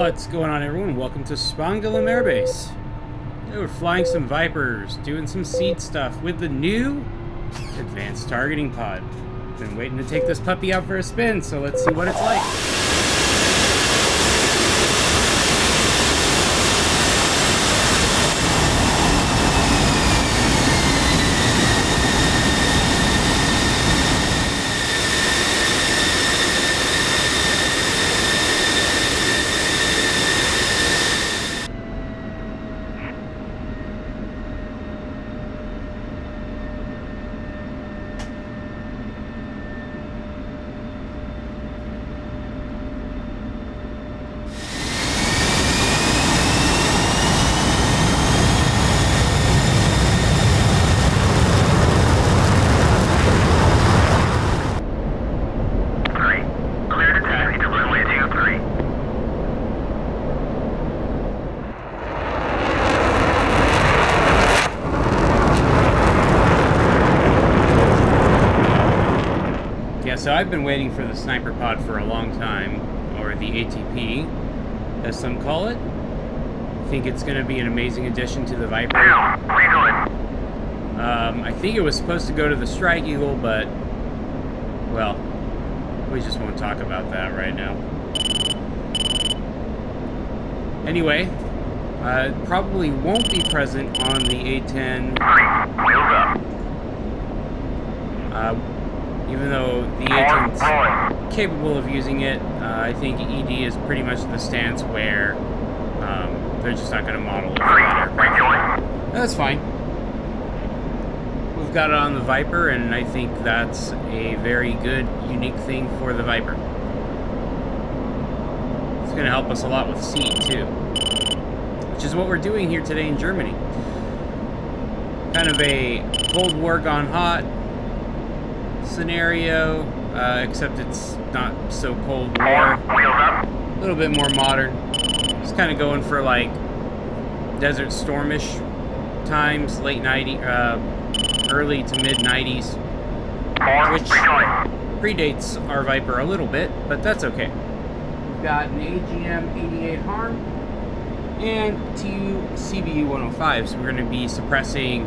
What's going on, everyone? Welcome to Spangdahlem Air Base. We're flying some Vipers, doing some seed stuff with the new advanced targeting pod. Been waiting to take this puppy out for a spin, so let's see what it's like. So I've been waiting for the sniper pod for a long time, or the ATP, as some call it. I think it's going to be an amazing addition to the Viper. I think it was supposed to go to the Strike Eagle, but, well, we just won't talk about that right now. Anyway, it probably won't be present on the A10. Even though the A10's capable of using it, I think ED is pretty much the stance where they're just not going to model it for that aircraft. That's fine. We've got it on the Viper, and I think that's a very good, unique thing for the Viper. It's going to help us a lot with seed, too. Which is what we're doing here today in Germany. Kind of a Cold War gone hot scenario, except it's not so Cold War. A little bit more modern. Just kind of going for like Desert Stormish times, late 90s, early to mid 90s, which predates our Viper a little bit, but that's okay. We've got an AGM-88 Harm and 2 CBU-105s. So we're going to be suppressing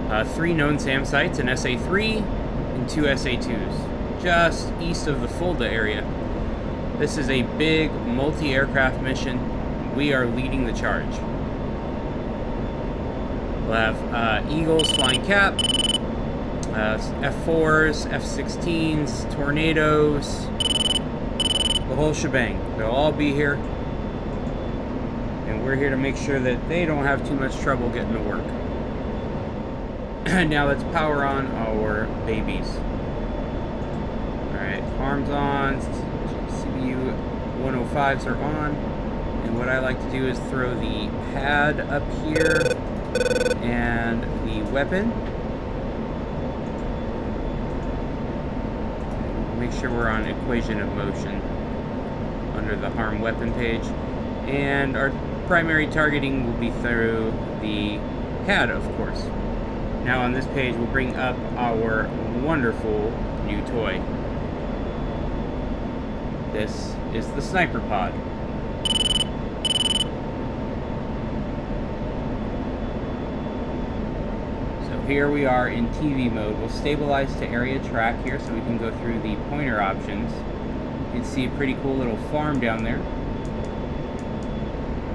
3 known SAM sites, an SA-3 and 2 SA-2s, just east of the Fulda area. This is a big multi-aircraft mission. We are leading the charge. We'll have Eagles flying cap, F4s, F-16s, Tornadoes, the whole shebang. They'll all be here, and we're here to make sure that they don't have too much trouble getting to work. Now let's power on our babies. Alright, arms on, CBU 105s are on, and what I like to do is throw the pad up here and the weapon. Make sure we're on equation of motion under the harm weapon page, and our primary targeting will be through the pad, of course. Now on this page, we'll bring up our wonderful new toy. This is the sniper pod. So here we are in TV mode. We'll stabilize to area track here so we can go through the pointer options. You can see a pretty cool little farm down there.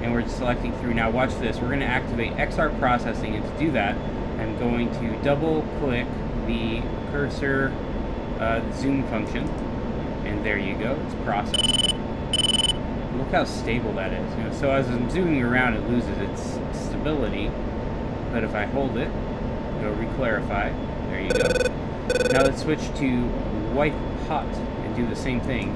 And we're selecting through. Now watch this. We're going to activate XR processing, and to do that, I'm going to double click the cursor zoom function, and there you go, it's processed. Look how stable that is. You know, so as I'm zooming around, it loses its stability, but if I hold it, it'll re-clarify. There you go. Now let's switch to white hot and do the same thing.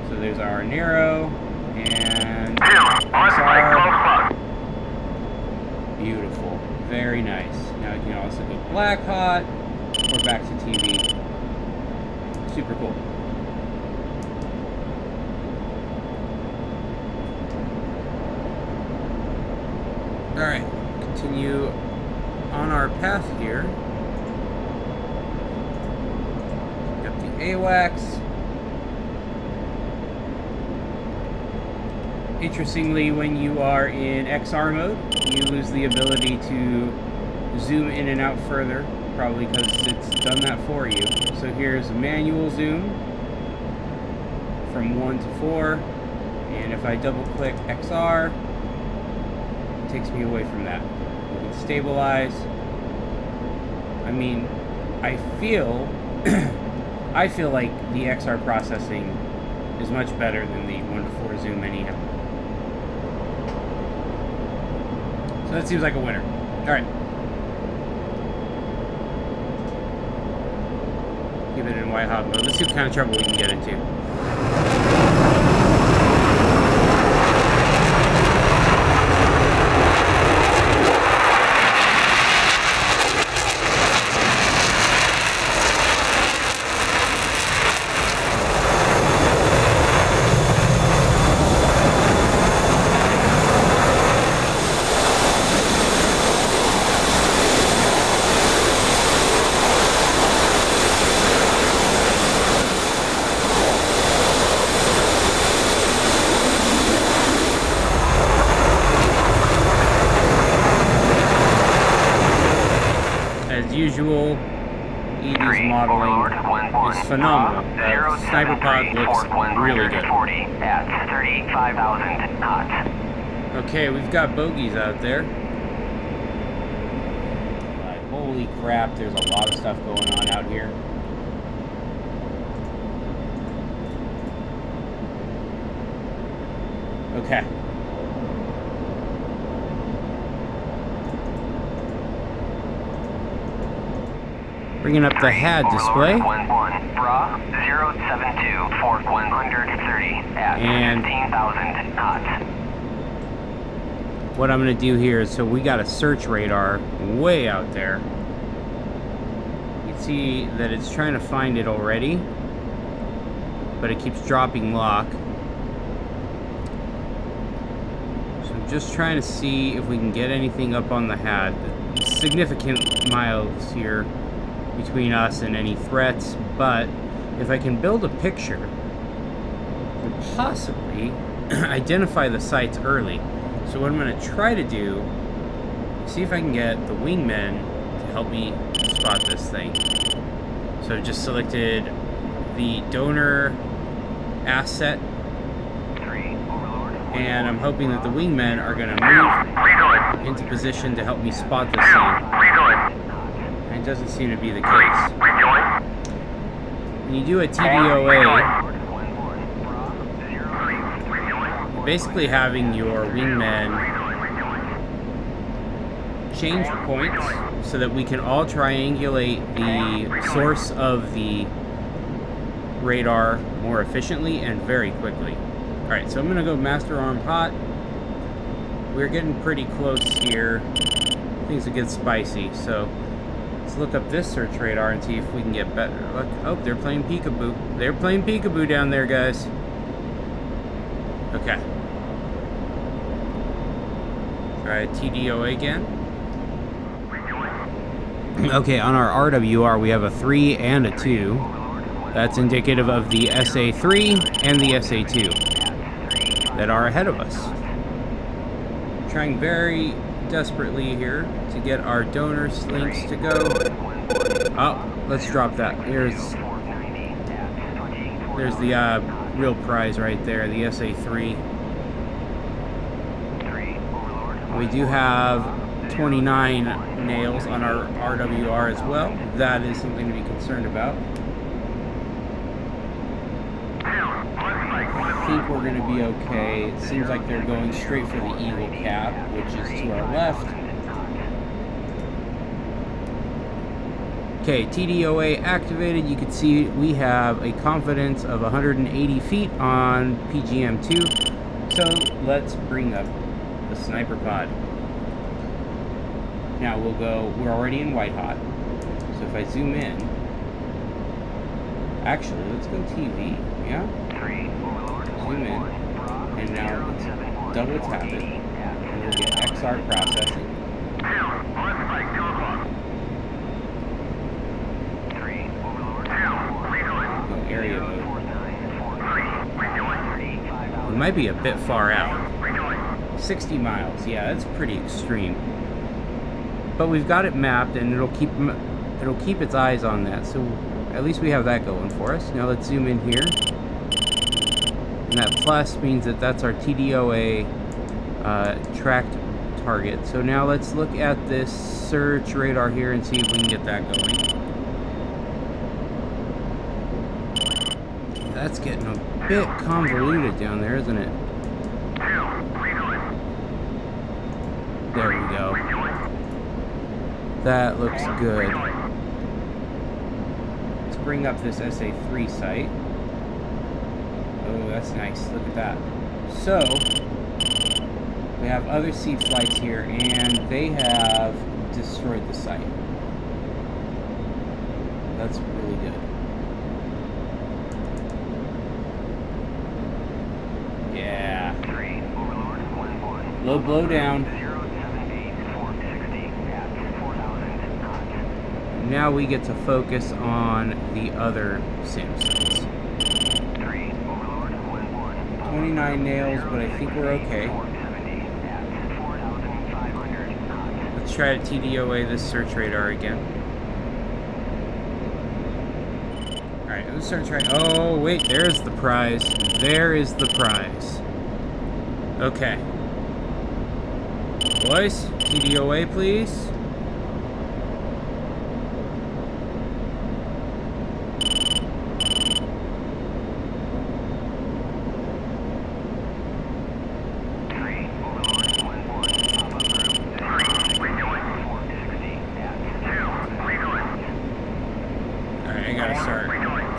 So there's our narrow and XR. Beautiful. Very nice. Now you can also go black hot or back to TV. Super cool. Alright, continue on our path here. Got the AWACS. Interestingly, when you are in XR mode, you lose the ability to zoom in and out further, probably because it's done that for you. So here's a manual zoom from 1 to 4, and if I double click XR, it takes me away from that. We can stabilize. I mean, I feel like the XR processing is much better than the 1 to 4 zoom anyhow. So that seems like a winner. Alright. Keep it in white hot mode. Let's see what kind of trouble we can get into. Usual, ED's modeling is phenomenal. Sniper pod looks really good. At 35,000 knots. Okay, we've got bogeys out there. Holy crap, there's a lot of stuff going on out here. Okay. Bringing up the HAD display. And what I'm going to do here is, so we got a search radar way out there. You can see that it's trying to find it already, but it keeps dropping lock. So I'm just trying to see if we can get anything up on the HAD. Significant miles here between us and any threats, but if I can build a picture and possibly identify the sites early. So what I'm going to try to do is see if I can get the wingmen to help me spot this thing. So I've just selected the donor asset, and I'm hoping that the wingmen are going to move into position to help me spot this thing. It doesn't seem to be the case. When you do a TDOA, you're basically having your wingmen change points so that we can all triangulate the source of the radar more efficiently and very quickly. Alright, so I'm going to go master arm hot. We're getting pretty close here. Things will get spicy, so let's look up this search radar and see if we can get better. Look, oh, they're playing peekaboo. They're playing peekaboo down there, guys. Okay. Try TDOA again. Okay, on our RWR we have a 3 and a 2. That's indicative of the SA3 and the SA2 that are ahead of us. Trying very desperately here to get our donor links to go. Oh, let's drop that. There's the real prize right there, the SA3. We do have 29 nails on our RWR as well. That is something to be concerned about. I think we're going to be okay. It seems like they're going straight for the Eagle cap, which is to our left. Okay, TDOA activated. You can see we have a confidence of 180 feet on PGM2. So let's bring up the sniper pod. Now we're already in white hot. So if I zoom in, actually, let's go TV, yeah? Zoom in, and now let's double tap it, and we'll get XR processing. Go area mode. We might be a bit far out. 60 miles. Yeah, that's pretty extreme. But we've got it mapped, and it'll keep its eyes on that. So at least we have that going for us. Now let's zoom in here. And that plus means that that's our TDOA tracked target. So now let's look at this search radar here and see if we can get that going. That's getting a bit convoluted down there, isn't it? There we go. That looks good. Let's bring up this SA3 site. Oh, that's nice. Look at that. So, we have other sea flights here, and they have destroyed the site. That's really good. Yeah. Low blow down. Now we get to focus on the other SAM sites. 29 nails, but I think we're okay. Let's try to TDOA this search radar again. Alright, let's start trying. Oh, wait, there's the prize. There is the prize. Okay. Boys, TDOA, please.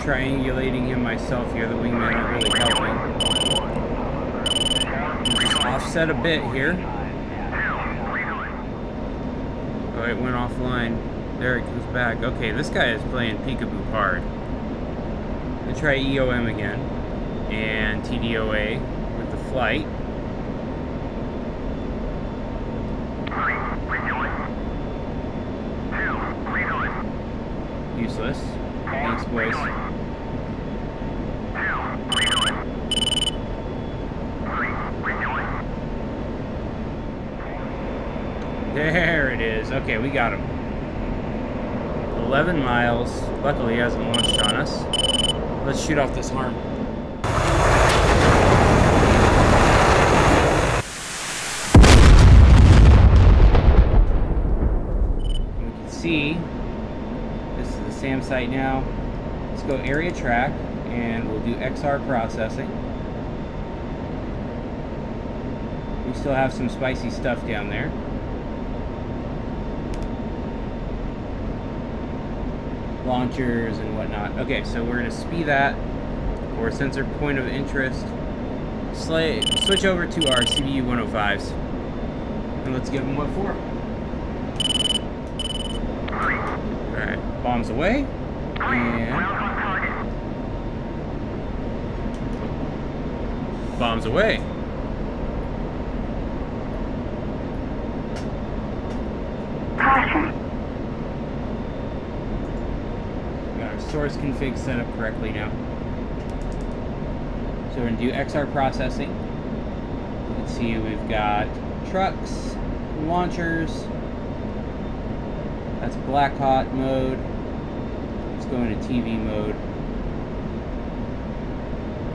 Triangulating him myself here. The wingmen aren't really helping. Just offset a bit here. Oh, it went offline. There it comes back. Okay, this guy is playing peekaboo hard. I'm gonna try EOM again. And TDOA with the flight. Useless. Thanks, boys. There it is. Okay, we got him. 11 miles. Luckily, he hasn't launched on us. Let's shoot off this harm. We can see this is the SAM site now. Let's go area track, and we'll do XR processing. We still have some spicy stuff down there. Launchers and whatnot. Okay, so we're going to speed that for sensor point of interest. Switch over to our CBU 105s. And let's give them what for. Alright, bombs away. And bombs away. Source config set up correctly now. So we're going to do XR processing. You can see we've got trucks, launchers. That's black hot mode. Let's go into TV mode.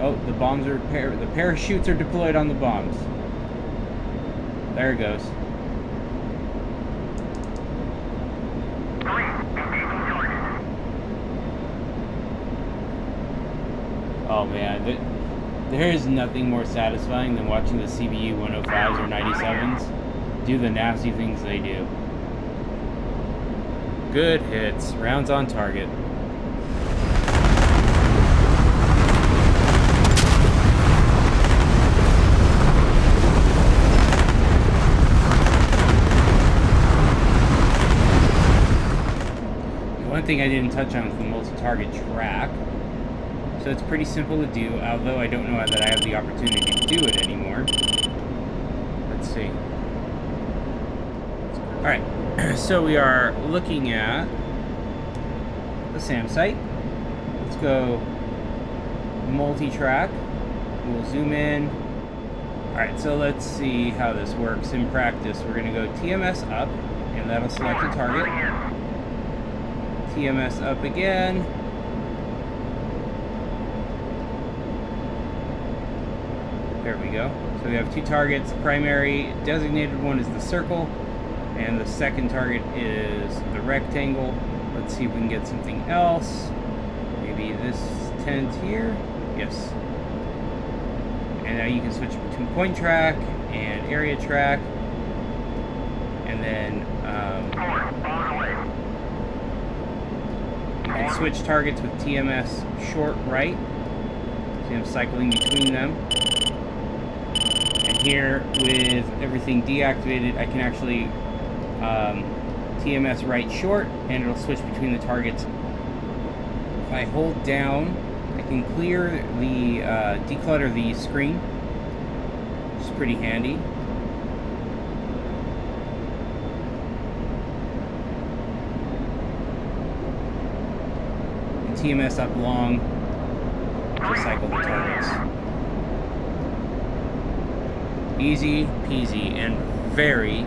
Oh, the bombs are the parachutes are deployed on the bombs. There it goes. Oh man, there is nothing more satisfying than watching the CBU 105s or 97s do the nasty things they do. Good hits, rounds on target. One thing I didn't touch on was the multi-target track. So it's pretty simple to do, although I don't know that I have the opportunity to do it anymore. Let's see. Alright, so we are looking at the SAM site. Let's go multi-track. We'll zoom in Alright, so let's see how this works in practice. We're going to go TMS up, and that'll select a target. TMS up again. There we go. So we have two targets. The primary designated one is the circle, and the second target is the rectangle. Let's see if we can get something else. Maybe this tent here. Yes. And now you can switch between point track and area track. And then you can switch targets with TMS short right. See, I'm cycling between them. And here, with everything deactivated, I can actually TMS right short, and it'll switch between the targets. If I hold down, I can clear the, declutter the screen, which is pretty handy. And TMS up long to cycle the targets. Easy peasy and very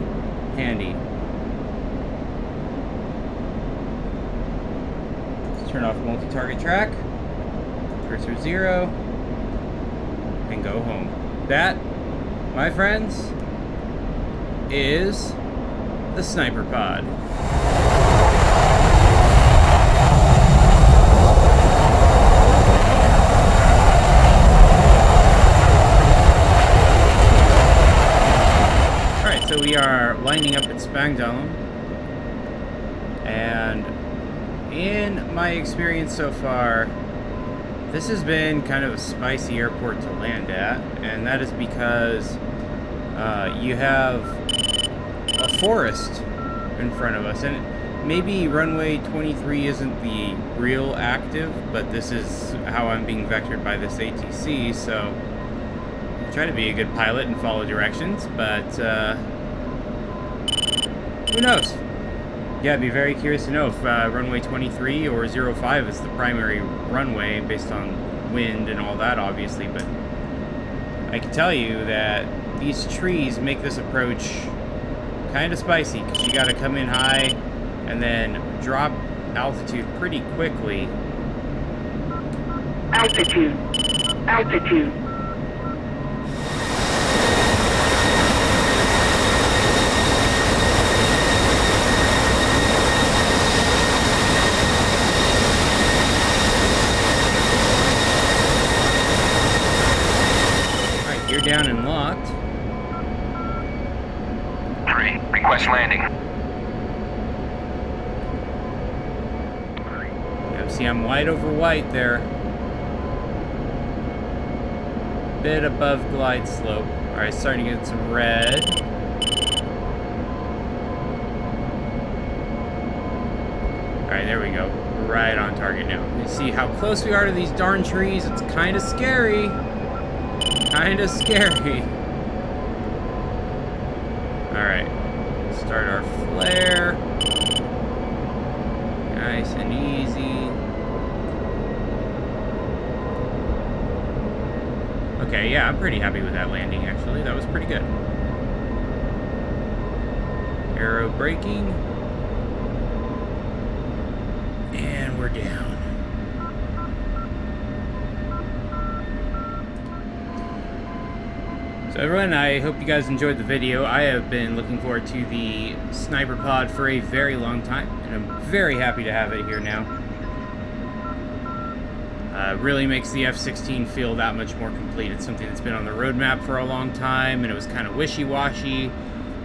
handy. Let's turn off multi-target track. Cursor 0, and go home. That, my friends, is the Sniper Pod. Alright, so we are lining up at Spangdahlem, and in my experience so far, this has been kind of a spicy airport to land at, and that is because you have a forest in front of us. And maybe runway 23 isn't the real active, but this is how I'm being vectored by this ATC, so I try to be a good pilot and follow directions, but who knows? Yeah, I'd be very curious to know if runway 23 or 05 is the primary runway based on wind and all that, obviously, but I can tell you that these trees make this approach kind of spicy, because you got to come in high and then drop altitude pretty quickly. Altitude. Altitude. Down and locked. 3, request landing. Yeah, see, I'm white over white there. Bit above glide slope. Alright, starting to get some red. Alright, there we go. Right on target now. You see how close we are to these darn trees? It's kind of scary. Kinda scary. Alright. Start our flare. Nice and easy. Okay, yeah, I'm pretty happy with that landing, actually. That was pretty good. Aero braking. And we're down. So everyone, I hope you guys enjoyed the video. I have been looking forward to the Sniper Pod for a very long time, and I'm very happy to have it here now. Really makes the F-16 feel that much more complete. It's something that's been on the roadmap for a long time, and it was kind of wishy-washy.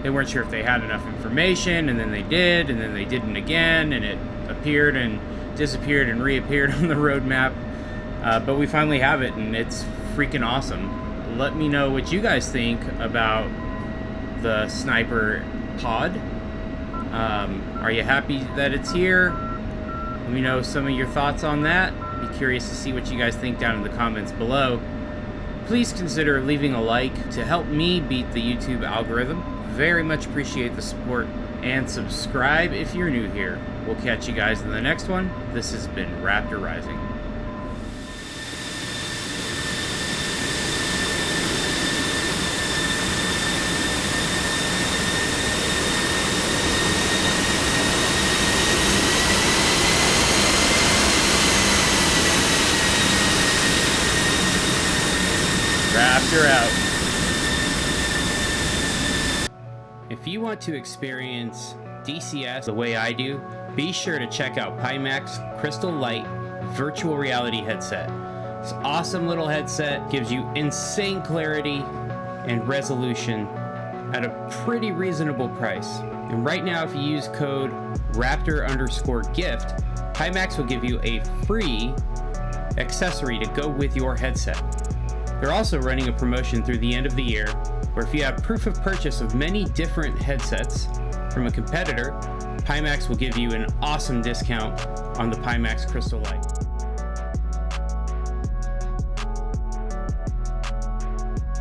They weren't sure if they had enough information, and then they did, and then they didn't again, and it appeared and disappeared and reappeared on the roadmap. But we finally have it, and it's freaking awesome. Let me know what you guys think about the Sniper Pod. Are you happy that it's here? Let me know some of your thoughts on that. Be curious to see what you guys think down in the comments below. Please consider leaving a like to help me beat the YouTube algorithm. Very much appreciate the support, and subscribe if you're new here. We'll catch you guys in the next one. This has been Raptor Rising. you're out. If you want to experience DCS the way I do, be sure to check out Pimax Crystal Light Virtual Reality Headset. This awesome little headset gives you insane clarity and resolution at a pretty reasonable price. And right now, if you use code Raptor_gift, Pimax will give you a free accessory to go with your headset. They're also running a promotion through the end of the year, where if you have proof of purchase of many different headsets from a competitor, Pimax will give you an awesome discount on the Pimax Crystal Light.